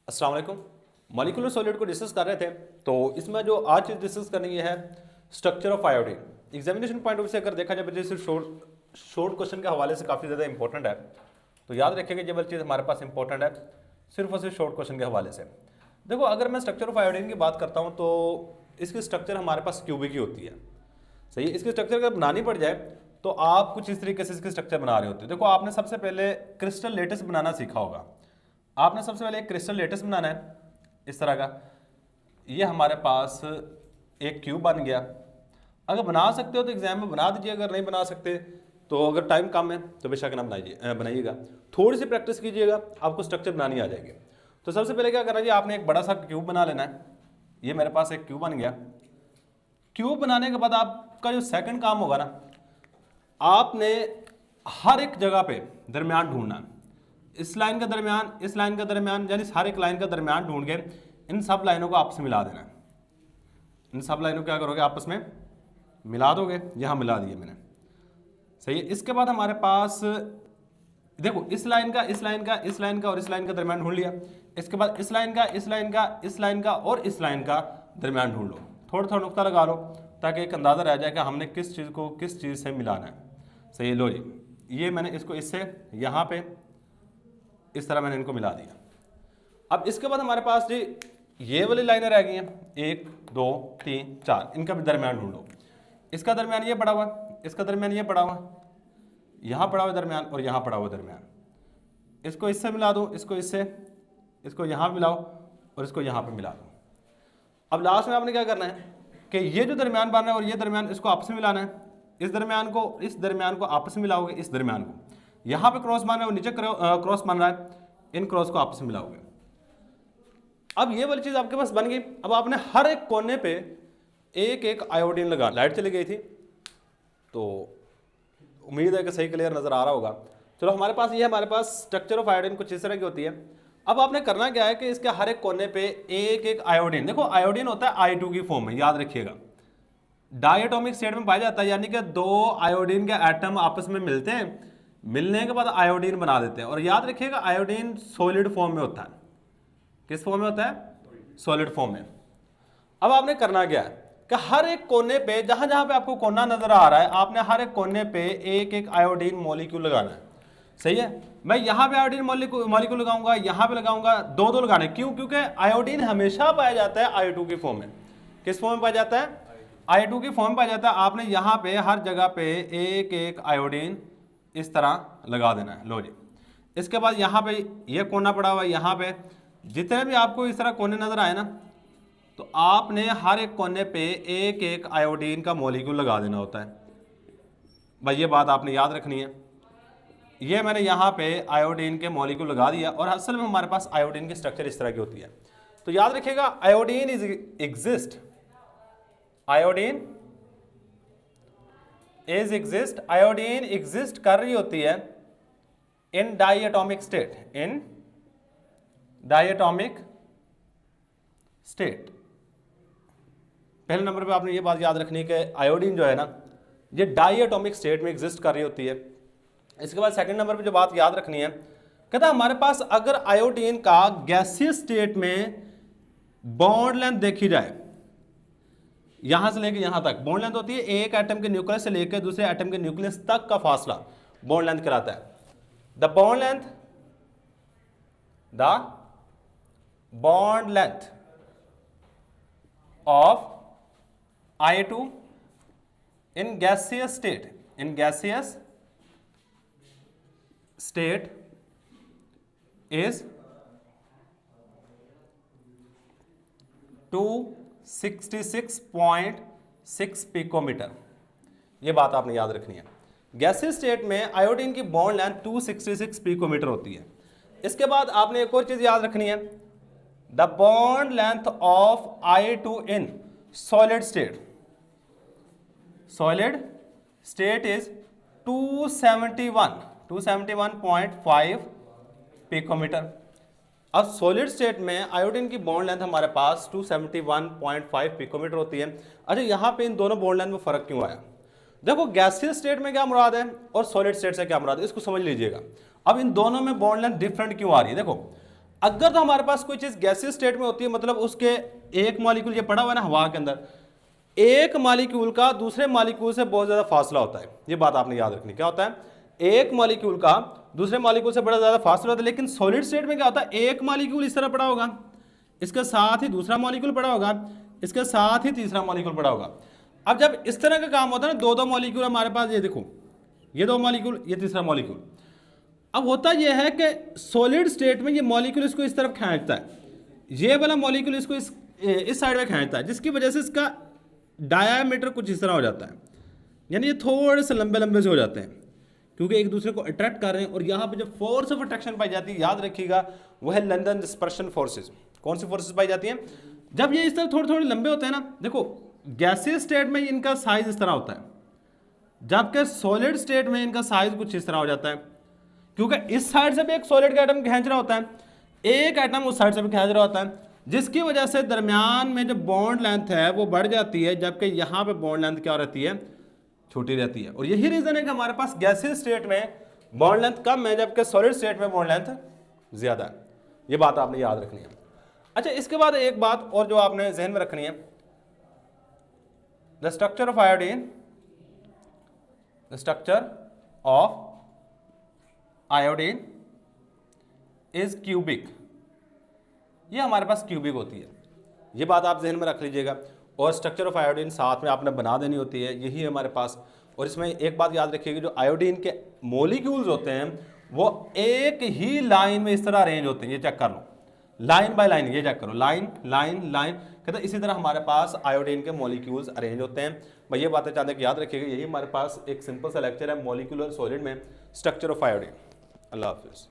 अस्सलाम वालेकुम। Molecular solid को डिस्कस कर रहे थे, तो इसमें जो आज चीज़ डिस्कस करनी है structure of iodine. Examination point of view से अगर देखा जाए जैसे शॉर्ट क्वेश्चन के हवाले से काफ़ी ज़्यादा इंपॉर्टेंट है, तो याद रखिएगा ये वाली चीज़ हमारे पास इंपॉर्टेंट है सिर्फ और सिर्फ शॉर्ट क्वेश्चन के हवाले से। देखो, अगर मैं स्ट्रक्चर ऑफ आयोडीन की बात करता हूँ तो इसकी स्ट्रक्चर हमारे पास क्यूबिक ही होती है। सही है। इसकी स्ट्रक्चर अगर बनानी पड़ जाए तो आप कुछ इस तरीके से इसकी स्ट्रक्चर बना रहे होते हो। देखो, आपने सबसे पहले क्रिस्टल लेटिस बनाना सीखा होगा। आपने सबसे पहले एक क्रिस्टल लेटिस बनाना है इस तरह का। ये हमारे पास एक क्यूब बन गया। अगर बना सकते हो तो एग्जाम में बना दीजिए, अगर नहीं बना सकते तो अगर टाइम कम है तो बेशक ना बनाइएगा। थोड़ी सी प्रैक्टिस कीजिएगा, आपको स्ट्रक्चर बनानी आ जाएगी। तो सबसे पहले क्या करना है जी, आपने एक बड़ा सा क्यूब बना लेना है। ये मेरे पास एक क्यूब बन गया। क्यूब बनाने के बाद आपका जो सेकंड काम होगा ना, आपने हर एक जगह पे दरमियान ढूंढना है। इस लाइन का दरमियान, इस लाइन का दरमियान, यानी हर एक लाइन का दरमियान ढूंढ के इन सब लाइनों को आपस में मिला देना है। इन सब लाइनों को क्या करोगे, आपस में मिला दोगे। यहां मिला दिए मैंने। सही है। इसके बाद हमारे पास देखो, इस लाइन का, इस लाइन का, इस लाइन का और इस लाइन का दरमियान ढूंढ लिया। इसके बाद इस लाइन का, इस लाइन का, इस लाइन का और इस लाइन का दरमियान ढूंढ लो। थोड़ा थोड़ा नुक्ता लगा लो ताकि एक अंदाजा रह जाए कि हमने किस चीज़ को किस चीज़ से मिलाना है। सही है। लो जी, ये मैंने इसको इससे यहाँ पे इस तरह मैंने इनको मिला दिया। अब इसके बाद हमारे पास जी ये वाली लाइनें रह गई हैं, 1 2 3 4। इनका भी दरमियान ढूंढो। इसका दरमियान ये पड़ा हुआ, इसका दरमियान ये पड़ा हुआ, यहाँ पड़ा हुआ दरमियान और यहाँ पड़ा हुआ दरमियान। इसको इससे मिला दो, इसको इससे, इसको यहाँ मिलाओ और इसको यहाँ पे मिला दो। अब लास्ट में आपने क्या करना है कि ये जो दरमियान बन रहा है और ये दरमियान, इसको आपस में मिलाना है। इस दरमियान को आपस में मिलाओगे। इस दरमियान को यहाँ पे क्रॉस बन रहा है और नीचे क्रॉस बन रहा है, इन क्रॉस को आपस में मिलाओगे। अब ये वाली चीज़ आपके पास बन गई। अब आपने हर एक कोने पे एक एक आयोडीन लगा। लाइट चली गई थी तो उम्मीद है कि सही क्लियर नज़र आ रहा होगा। चलो, हमारे पास ये हमारे पास स्ट्रक्चर ऑफ आयोडीन कुछ इस तरह की होती है। अब आपने करना क्या है कि इसके हर एक कोने पे एक एक आयोडीन, देखो आयोडीन होता है I2 की फॉर्म में, याद रखिएगा। डायटोमिक स्टेट में पाया जाता है, यानी कि दो आयोडीन के एटम आपस में मिलते हैं, मिलने के बाद आयोडीन बना देते हैं। और याद रखिएगा, आयोडीन सॉलिड फॉर्म में होता है। किस फॉर्म में होता है? सॉलिड फॉर्म में। अब आपने करना क्या है कि हर एक कोने पे, जहां जहां पे आपको कोना नजर आ रहा है, आपने हर एक कोने पे एक एक आयोडीन मॉलिक्यूल लगाना है। सही है। मैं यहाँ पे आयोडीन मॉलिक्यूल लगाऊंगा, यहाँ पे लगाऊंगा, दो दो लगाने। क्यों? क्योंकि आयोडीन हमेशा पाया जाता है I2 की फॉर्म में। किस फॉर्म में पाया जाता है? I2 की फॉर्म में पाया जाता है। आपने यहाँ पे हर जगह पे एक एक आयोडीन इस तरह लगा देना है। लो जी, इसके बाद यहाँ पे ये कोना पड़ा हुआ है, यहाँ पे जितने भी आपको इस तरह कोने नजर आए ना, तो आपने हर एक कोने पे एक एक आयोडीन का मॉलिक्यूल लगा देना होता है। भाई ये बात आपने याद रखनी है। ये मैंने यहाँ पे आयोडीन के मॉलिक्यूल लगा दिया और असल में हमारे पास आयोडीन की स्ट्रक्चर इस तरह की होती है। तो याद रखिएगा, आयोडीन एग्जिस्ट आयोडीन एग्जिस्ट कर रही होती है इन डायटोमिक स्टेट। पहले नंबर पे आपने ये बात याद रखनी है कि आयोडीन जो है ना, ये डायटोमिक स्टेट में एग्जिस्ट कर रही होती है। इसके बाद सेकंड नंबर पे जो बात याद रखनी है, कहता है हमारे पास अगर आयोडीन का गैसीय स्टेट में बॉन्ड लेंथ देखी जाए, यहां से लेकर यहां तक बॉन्ड लेंथ होती है, एक एटम के न्यूक्लियस से लेकर दूसरे एटम के न्यूक्लियस तक का फासला बॉन्ड लेंथ कहलाता है। The bond length of I2 in gaseous state is 266.6 picometer. ये बात आपने याद रखनी है। गैसीय स्टेट में आयोडीन की बॉन्ड लेंथ 266 पिकोमीटर होती है। इसके बाद आपने एक और चीज याद रखनी है, the bond length of I2 in solid state is 271.5 picometer. अब सॉलिड स्टेट में आयोडीन की बॉन्ड लेंथ हमारे पास 271.5 पिकोमीटर होती है। अच्छा, यहाँ पे इन दोनों बॉन्ड लेंथ में फर्क क्यों आया? देखो, गैसीय स्टेट में क्या मुराद है और सॉलिड स्टेट से क्या मुराद है, इसको समझ लीजिएगा। अब इन दोनों में बॉन्ड लेंथ डिफरेंट क्यों आ रही है? देखो, अगर तो हमारे पास कोई चीज गैसीय स्टेट में होती है, मतलब उसके एक मॉलिक्यूल, ये पड़ा हुआ है ना हवा के अंदर, एक मॉलिक्यूल का दूसरे मॉलिक्यूल से बहुत ज्यादा फासला होता है। ये बात आपने याद रखनी। क्या होता है? एक मॉलिक्यूल का दूसरे मॉलिक्यूल से बड़ा ज्यादा फासला होता है। लेकिन सॉलिड स्टेट में क्या होता है? एक मॉलिक्यूल इस तरह पड़ा होगा, इसके साथ ही दूसरा मॉलिक्यूल पड़ा होगा, इसके साथ ही तीसरा मॉलिक्यूल पड़ा होगा। अब जब इस तरह का काम होता है ना, दो दो मॉलिक्यूल हमारे पास, ये देखो, ये दो मॉलिक्यूल, ये तीसरा मॉलिक्यूल। अब होता यह है कि सॉलिड स्टेट में ये मॉलिक्यूल इसको इस तरफ खींचता है, ये वाला मॉलिक्यूल इसको इस साइड में खींचता है, जिसकी वजह से इसका डायामीटर कुछ इस तरह हो जाता है, यानी ये थोड़े से लंबे लंबे से हो जाते हैं, क्योंकि एक दूसरे को अट्रैक्ट कर रहे हैं। और यहाँ पे जब फोर्स ऑफ अट्रैक्शन पाई जाती है, याद रखिएगा, वह है लंदन डिस्पर्शन फोर्सेज। कौन सी फोर्सेज पाई जाती हैं? जब ये इस तरह थोड़े थोड़े लंबे होते हैं ना, देखो गैसीय स्टेट में इनका साइज इस तरह होता है, जबकि सॉलिड स्टेट में इनका साइज कुछ इस तरह हो जाता है, क्योंकि इस साइड से भी एक सॉलिड का एटम खींच रहा होता है, एक एटम उस साइड से भी खींच रहा होता है, जिसकी वजह से दरमियान में जो बॉन्ड लेंथ है वो बढ़ जाती है, जबकि यहाँ पे बॉन्ड लेंथ क्या रहती है? छोटी रहती है। और यही रीजन है कि हमारे पास गैसीय स्टेट में बॉन्ड लेंथ कम है, जबकि सॉलिड स्टेट में बॉन्ड लेंथ ज्यादा है। ये बात आपने याद रखनी है। अच्छा, इसके बाद एक बात और जो आपने जहन में रखनी है, the structure of iodine, the structure of iodine is cubic. ये हमारे पास क्यूबिक होती है, ये बात आप जहन में रख लीजिएगा। और स्ट्रक्चर ऑफ आयोडीन साथ में आपने बना देनी होती है, यही है हमारे पास। और इसमें एक बात याद रखिएगा, जो आयोडीन के मॉलिक्यूल्स होते हैं वो एक ही लाइन में इस तरह अरेंज होते हैं। ये चेक कर लो, लाइन बाय लाइन, ये चेक करो, लाइन लाइन लाइन, कहते हैं इसी तरह हमारे पास आयोडीन के मॉलिक्यूल्स अरेंज होते हैं। मैं ये बातें चाहते हैं कि याद रखिएगा। यही हमारे पास एक सिंपल सा लेक्चर है मॉलिक्यूलर सॉलिड में, स्ट्रक्चर ऑफ आयोडीन। अल्लाह हाफिज़।